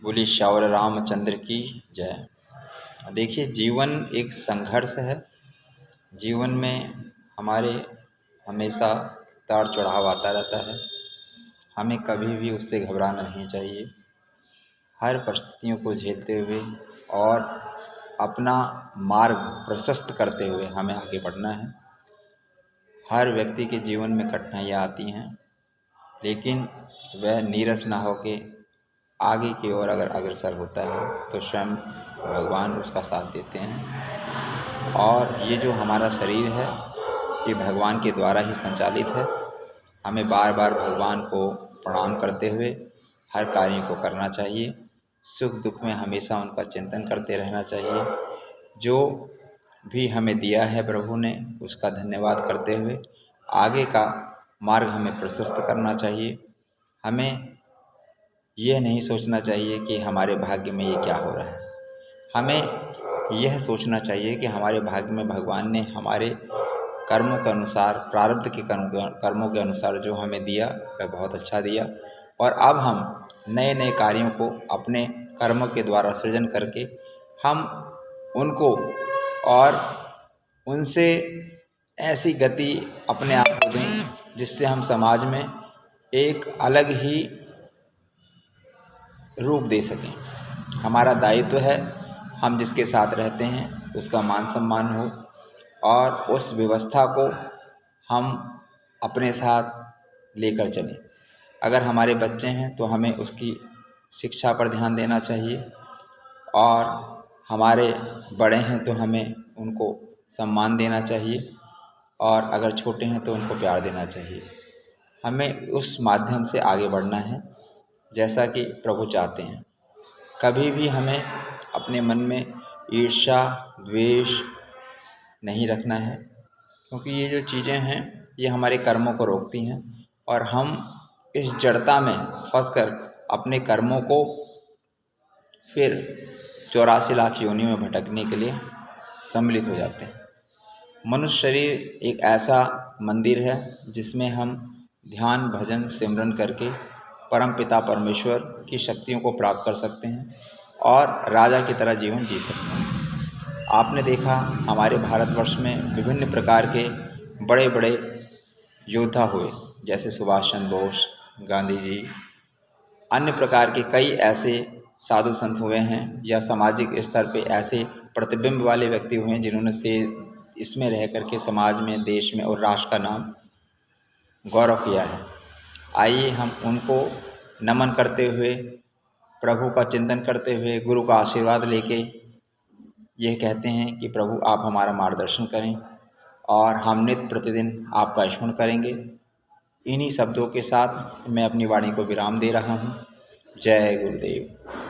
बोली श्यावर रामचंद्र की जय। देखिए, जीवन एक संघर्ष है। जीवन में हमारे हमेशा उतार चढ़ाव आता रहता है। हमें कभी भी उससे घबराना नहीं चाहिए। हर परिस्थितियों को झेलते हुए और अपना मार्ग प्रशस्त करते हुए हमें आगे बढ़ना है। हर व्यक्ति के जीवन में कठिनाइयाँ आती हैं, लेकिन वह नीरस ना होके आगे की ओर अगर अग्रसर होता है तो स्वयं भगवान उसका साथ देते हैं। और ये जो हमारा शरीर है, ये भगवान के द्वारा ही संचालित है। हमें बार बार भगवान को प्रणाम करते हुए हर कार्य को करना चाहिए। सुख दुख में हमेशा उनका चिंतन करते रहना चाहिए। जो भी हमें दिया है प्रभु ने, उसका धन्यवाद करते हुए आगे का मार्ग हमें प्रशस्त करना चाहिए। हमें यह नहीं सोचना चाहिए कि हमारे भाग्य में ये क्या हो रहा है। हमें यह सोचना चाहिए कि हमारे भाग्य में भगवान ने हमारे कर्मों के अनुसार, प्रारब्ध के कर्मों के अनुसार जो हमें दिया वह बहुत अच्छा दिया। और अब हम नए नए कार्यों को अपने कर्मों के द्वारा सृजन करके हम उनको और उनसे ऐसी गति अपने आप को दें जिससे हम समाज में एक अलग ही रूप दे सकें। हमारा दायित्व है हम जिसके साथ रहते हैं उसका मान सम्मान हो और उस व्यवस्था को हम अपने साथ लेकर चलें। अगर हमारे बच्चे हैं तो हमें उसकी शिक्षा पर ध्यान देना चाहिए, और हमारे बड़े हैं तो हमें उनको सम्मान देना चाहिए, और अगर छोटे हैं तो उनको प्यार देना चाहिए। हमें उस माध्यम से आगे बढ़ना है जैसा कि प्रभु चाहते हैं। कभी भी हमें अपने मन में ईर्ष्या द्वेष नहीं रखना है, क्योंकि ये जो चीज़ें हैं ये हमारे कर्मों को रोकती हैं और हम इस जड़ता में फंसकर अपने कर्मों को फिर 84 लाख योनियों में भटकने के लिए सम्मिलित हो जाते हैं। मनुष्य शरीर एक ऐसा मंदिर है जिसमें हम ध्यान भजन सिमरन करके परम पिता परमेश्वर की शक्तियों को प्राप्त कर सकते हैं और राजा की तरह जीवन जी सकते हैं। आपने देखा हमारे भारतवर्ष में विभिन्न प्रकार के बड़े बड़े योद्धा हुए, जैसे सुभाष चंद्र बोस, गांधी जी, अन्य प्रकार के कई ऐसे साधु संत हुए हैं, या सामाजिक स्तर पे ऐसे प्रतिबिंब वाले व्यक्ति हुए हैं जिन्होंने से इसमें रह करके समाज में, देश में और राष्ट्र का नाम गौरव किया है। आइए हम उनको नमन करते हुए, प्रभु का चिंतन करते हुए, गुरु का आशीर्वाद लेके यह कहते हैं कि प्रभु आप हमारा मार्गदर्शन करें और हम नित्य प्रतिदिन आपका स्मरण करेंगे। इन्हीं शब्दों के साथ मैं अपनी वाणी को विराम दे रहा हूँ। जय गुरुदेव।